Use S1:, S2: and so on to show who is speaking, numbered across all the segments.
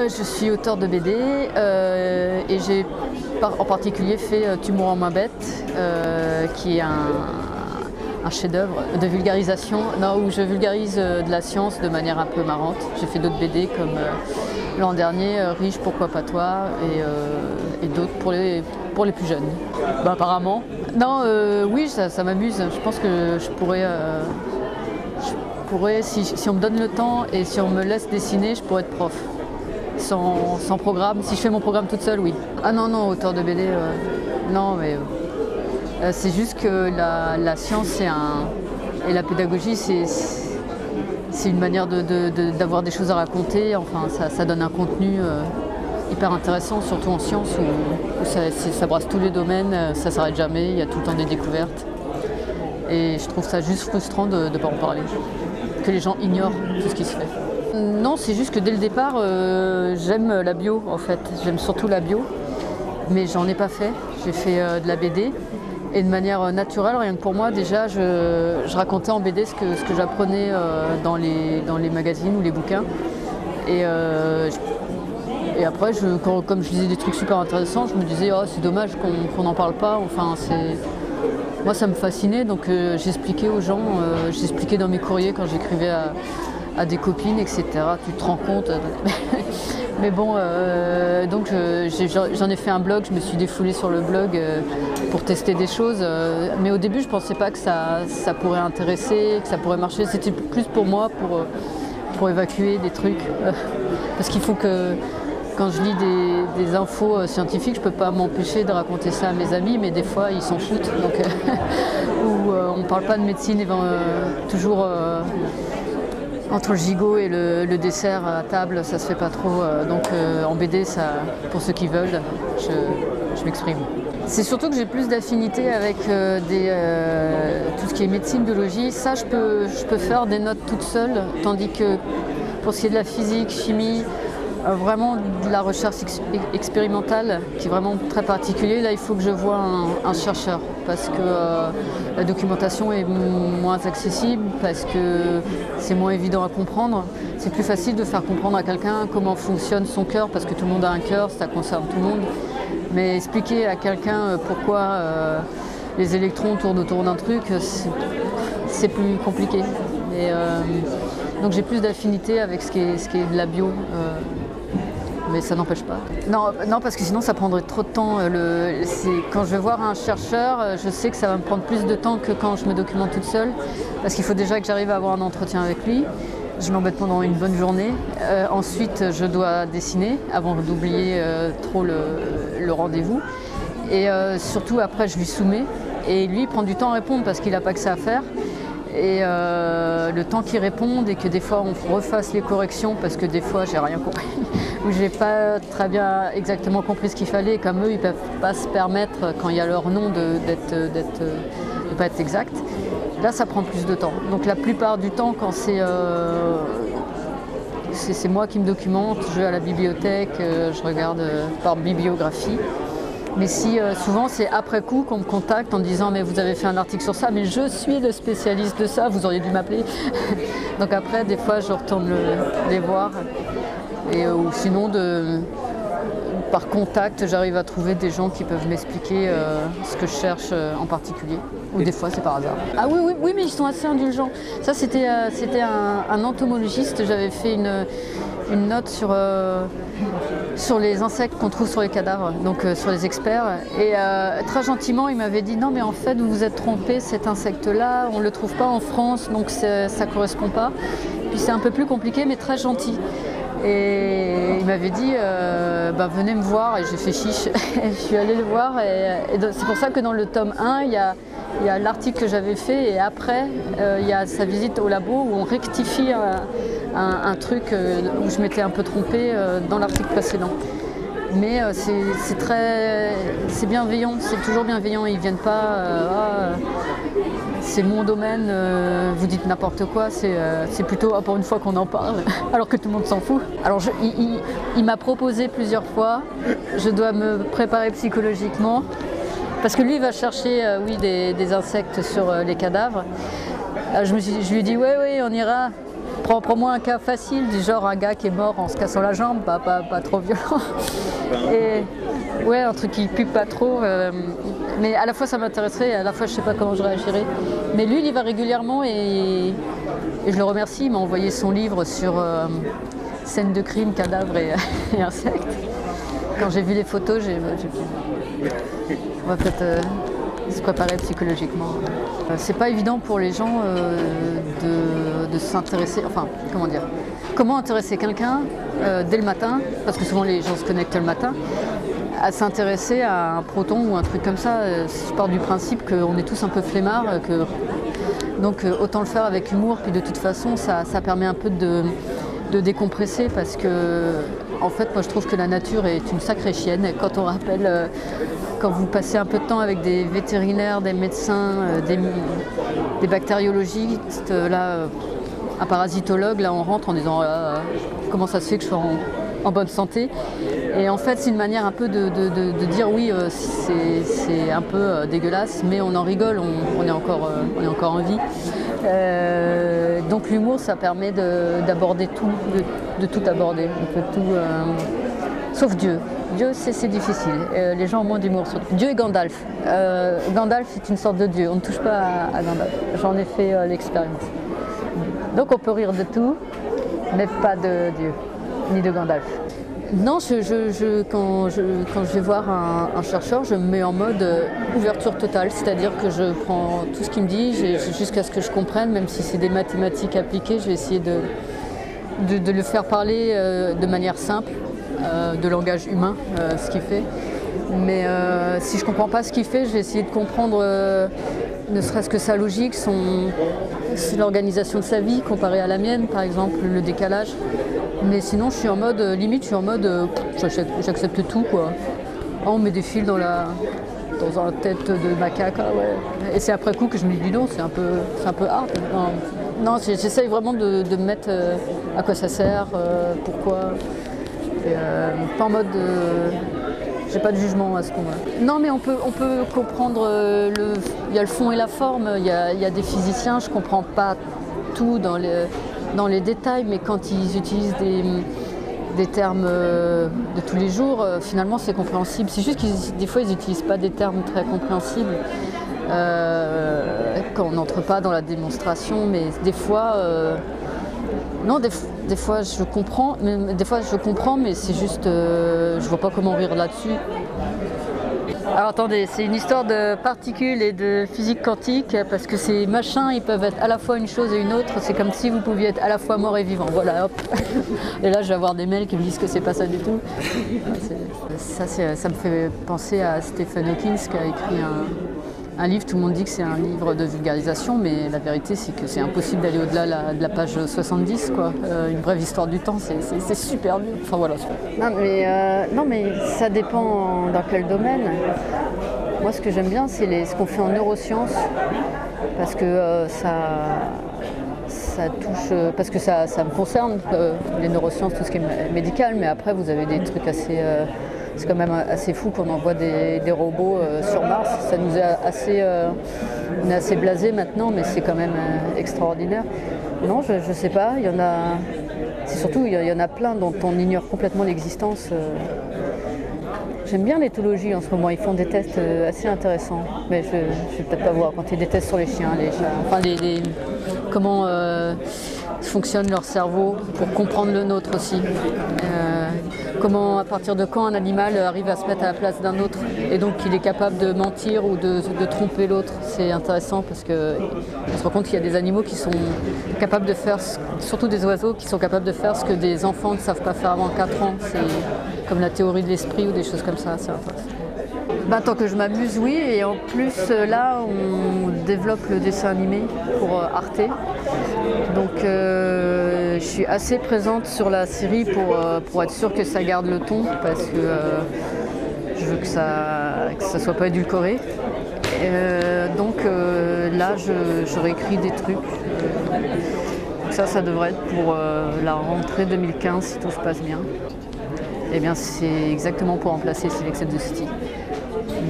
S1: Je suis auteur de BD et j'ai en particulier fait Tu mourras moins bête, qui est un chef-d'œuvre de vulgarisation, où je vulgarise de la science de manière un peu marrante. J'ai fait d'autres BD comme l'an dernier, Riche, pourquoi pas toi, et d'autres pour les plus jeunes. Apparemment. Non, oui, ça m'amuse. Je pense que je pourrais si on me donne le temps et si on me laisse dessiner, je pourrais être prof. Sans programme. Si je fais mon programme toute seule, oui. Ah non, auteur de BD, non, mais c'est juste que la science et la pédagogie, c'est une manière d'avoir des choses à raconter. Enfin, ça donne un contenu hyper intéressant, surtout en science où ça brasse tous les domaines, ça s'arrête jamais, il y a tout le temps des découvertes. Et je trouve ça juste frustrant de ne pas en parler, que les gens ignorent tout ce qui se fait. Non, c'est juste que dès le départ, j'aime la bio en fait. J'aime surtout la bio, mais j'en ai pas fait. J'ai fait de la BD et de manière naturelle, rien que pour moi, déjà, je racontais en BD ce que j'apprenais dans les magazines ou les bouquins. Et après, comme je lisais des trucs super intéressants, je me disais oh, c'est dommage qu'on n'en parle pas. Enfin, moi, ça me fascinait, donc j'expliquais aux gens, j'expliquais dans mes courriers quand j'écrivais à des copines, etc. Tu te rends compte. Mais bon, donc j'en ai fait un blog, je me suis défoulée sur le blog pour tester des choses. Mais au début, je ne pensais pas que ça pourrait intéresser, que ça pourrait marcher. C'était plus pour moi, pour évacuer des trucs. Parce qu'il faut que, quand je lis des infos scientifiques, je ne peux pas m'empêcher de raconter ça à mes amis, mais des fois, ils s'en foutent. Donc, ou on ne parle pas de médecine, toujours... entre le gigot et le dessert à table, ça se fait pas trop. Donc en BD, pour ceux qui veulent, je m'exprime. C'est surtout que j'ai plus d'affinité avec tout ce qui est médecine, biologie. Ça, je peux faire des notes toute seule, tandis que pour ce qui est de la physique, chimie, vraiment de la recherche expérimentale qui est vraiment très particulier. Là, il faut que je voie un chercheur parce que la documentation est moins accessible, parce que c'est moins évident à comprendre. C'est plus facile de faire comprendre à quelqu'un comment fonctionne son cœur, parce que tout le monde a un cœur, ça concerne tout le monde. Mais expliquer à quelqu'un pourquoi les électrons tournent autour d'un truc, c'est plus compliqué. Donc j'ai plus d'affinité avec ce qui est de la bio. Mais ça n'empêche pas. Non, parce que sinon ça prendrait trop de temps. Quand je vais voir un chercheur, je sais que ça va me prendre plus de temps que quand je me documente toute seule, parce qu'il faut déjà que j'arrive à avoir un entretien avec lui. Je m'embête pendant une bonne journée. Ensuite, je dois dessiner avant d'oublier trop le rendez-vous. Et surtout, après, je lui soumets. Et lui, il prend du temps à répondre parce qu'il n'a pas que ça à faire. Et le temps qu'ils répondent et que des fois on refasse les corrections parce que des fois j'ai rien compris ou j'ai pas très bien exactement compris ce qu'il fallait, comme eux ils peuvent pas se permettre quand il y a leur nom de pas être exact. Là ça prend plus de temps. Donc la plupart du temps quand c'est moi qui me documente, je vais à la bibliothèque, je regarde par bibliographie. Mais si souvent c'est après coup qu'on me contacte en me disant mais vous avez fait un article sur ça, mais je suis le spécialiste de ça, vous auriez dû m'appeler. Donc après des fois je retourne les voir ou sinon par contact j'arrive à trouver des gens qui peuvent m'expliquer ce que je cherche en particulier. Ou des fois c'est par hasard. Ah oui, mais ils sont assez indulgents. Ça c'était un entomologiste, j'avais fait une note sur les insectes qu'on trouve sur les cadavres, donc sur les experts. Et très gentiment, il m'avait dit non mais en fait vous vous êtes trompé, cet insecte-là, on ne le trouve pas en France, donc ça ne correspond pas. Puis c'est un peu plus compliqué, mais très gentil. Et il m'avait dit venez me voir, et j'ai fait chiche. Je suis allée le voir et c'est pour ça que dans le tome 1, il y a l'article que j'avais fait et après il y a sa visite au labo où on rectifie un truc où je m'étais un peu trompée dans l'article précédent. Mais c'est bienveillant, c'est toujours bienveillant, ils ne viennent pas c'est mon domaine, vous dites n'importe quoi, c'est plutôt pour une fois qu'on en parle, alors que tout le monde s'en fout. Alors il m'a proposé plusieurs fois, je dois me préparer psychologiquement, parce que lui il va chercher des insectes sur les cadavres. Je lui ai dit oui, on ira. Prends-moi un cas facile, du genre un gars qui est mort en se cassant la jambe, pas trop violent. Et ouais, un truc qui pue pas trop. Mais à la fois ça m'intéresserait, à la fois je sais pas comment je réagirais. Mais lui, il y va régulièrement et je le remercie. Il m'a envoyé son livre sur scènes de crime, cadavres et insectes. Quand j'ai vu les photos, j'ai dit, on va peut-être se préparer psychologiquement. C'est pas évident pour les gens de s'intéresser, enfin, comment dire, comment intéresser quelqu'un dès le matin, parce que souvent les gens se connectent le matin, à s'intéresser à un proton ou un truc comme ça. Je pars du principe qu'on est tous un peu flemmards, donc autant le faire avec humour, puis de toute façon ça permet un peu de décompresser, parce que en fait moi je trouve que la nature est une sacrée chienne. Quand on rappelle, quand vous passez un peu de temps avec des vétérinaires, des médecins, des bactériologistes, là, un parasitologue, là on rentre en disant comment ça se fait que je suis en bonne santé. Et en fait c'est une manière un peu de dire oui, c'est un peu dégueulasse, mais on en rigole, on est encore en vie. Donc l'humour ça permet d'aborder tout, de tout aborder, on peut tout, sauf Dieu. Dieu c'est difficile, les gens ont moins d'humour sur Dieu et Gandalf. Gandalf est une sorte de Dieu, on ne touche pas à Gandalf, j'en ai fait l'expérience. Donc on peut rire de tout, mais pas de Dieu, ni de Gandalf. Non, quand je vais voir un chercheur, je me mets en mode ouverture totale, c'est-à-dire que je prends tout ce qu'il me dit jusqu'à ce que je comprenne, même si c'est des mathématiques appliquées, je vais essayer de le faire parler de manière simple, de langage humain, ce qu'il fait. Mais si je ne comprends pas ce qu'il fait, je vais essayer de comprendre ne serait-ce que sa logique, l'organisation de sa vie comparée à la mienne, par exemple, le décalage. Mais sinon, je suis en mode, j'accepte tout, quoi. Oh, on met des fils dans la tête de macaque, ah ouais. Et c'est après coup que je me dis non, c'est un peu hard. Non, j'essaye vraiment de me mettre à quoi ça sert, pourquoi. Et, pas en mode, j'ai pas de jugement à ce moment-là. Non, mais on peut comprendre, il y a le fond et la forme. Il y a des physiciens, je comprends pas tout dans les détails, mais quand ils utilisent des termes de tous les jours, finalement c'est compréhensible. C'est juste que des fois ils n'utilisent pas des termes très compréhensibles quand on n'entre pas dans la démonstration, mais des fois, non, des fois je comprends, mais c'est juste, je vois pas comment rire là-dessus. Alors attendez, c'est une histoire de particules et de physique quantique, parce que ces machins, ils peuvent être à la fois une chose et une autre. C'est comme si vous pouviez être à la fois mort et vivant. Voilà, hop. Et là, je vais avoir des mails qui me disent que c'est pas ça du tout. Ça me fait penser à Stephen Hawking qui a écrit un livre. Tout le monde dit que c'est un livre de vulgarisation, mais la vérité, c'est que c'est impossible d'aller au-delà de la page 70, quoi. Une brève histoire du temps, c'est super dur. Enfin voilà. Non, mais ça dépend dans quel domaine. Moi, ce que j'aime bien, c'est ce qu'on fait en neurosciences, parce que ça touche, parce que ça me concerne, les neurosciences, tout ce qui est médical, mais après, vous avez des trucs assez... c'est quand même assez fou qu'on envoie des robots sur Mars. Ça nous est on est assez blasés maintenant, mais c'est quand même extraordinaire. Non, je sais pas, il y en a... C'est surtout, il y en a plein dont on ignore complètement l'existence. J'aime bien l'éthologie en ce moment, ils font des tests assez intéressants. Mais je vais peut-être pas voir, quand il y a des tests sur les chiens, enfin comment fonctionne leur cerveau pour comprendre le nôtre aussi. Comment, à partir de quand un animal arrive à se mettre à la place d'un autre et donc qu'il est capable de mentir ou de tromper l'autre. C'est intéressant parce qu'on se rend compte qu'il y a des animaux qui sont capables de faire, surtout des oiseaux, qui sont capables de faire ce que des enfants ne savent pas faire avant 4 ans. C'est comme la théorie de l'esprit ou des choses comme ça, c'est intéressant. Tant que je m'amuse, oui, et en plus là on développe le dessin animé pour Arte. Donc je suis assez présente sur la série pour être sûre que ça garde le ton, parce que je veux que ça soit pas édulcoré. Donc là je réécris des trucs. Ça devrait être pour la rentrée 2015 si tout se passe bien. Eh bien c'est exactement pour remplacer Sex and the City.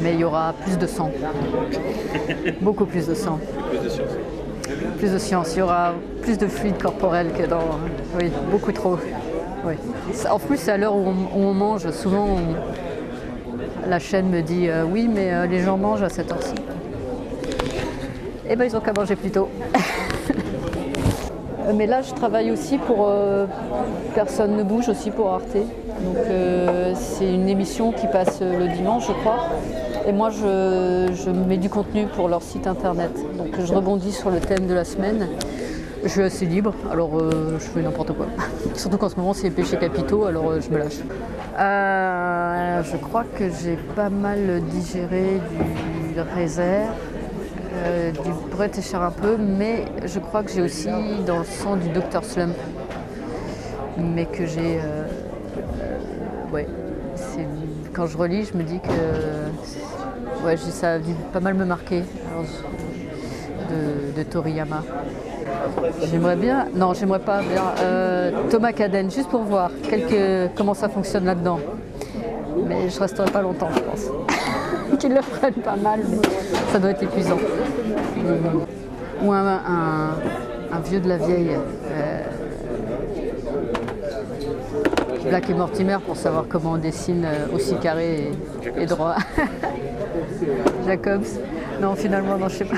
S1: Mais il y aura plus de sang. Beaucoup plus de sang.
S2: Plus de science.
S1: plus de science. Il y aura plus de fluide corporel que dans... Oui, beaucoup trop. Oui. En plus, c'est à l'heure où on mange. Souvent, la chaîne me dit oui, mais les gens mangent à cette heure-ci. Eh bien, ils ont qu'à manger plus tôt. Mais là, je travaille aussi pour Personne ne bouge, aussi pour Arte. Donc, c'est une émission qui passe le dimanche, je crois. Et moi, je mets du contenu pour leur site internet. Donc, je rebondis sur le thème de la semaine. Je suis assez libre, alors je fais n'importe quoi. Surtout qu'en ce moment, c'est les péchés capitaux, alors je me lâche. Je crois que j'ai pas mal digéré du réserve. Du Bret et Cher un peu, mais je crois que j'ai aussi dans le sang du Dr Slump, mais que j'ai... ouais, quand je relis, je me dis que ouais, ça a dû pas mal me marquer, alors, de Toriyama. J'aimerais bien, non j'aimerais pas bien, Thomas Caden, juste pour voir comment ça fonctionne là-dedans, mais je resterai pas longtemps je pense. Qu'ils le prennent pas mal, mais ça doit être épuisant. Ou un vieux de la vieille, Black et Mortimer, pour savoir comment on dessine aussi carré et droit. Jacobs. Non, finalement, non, je sais pas.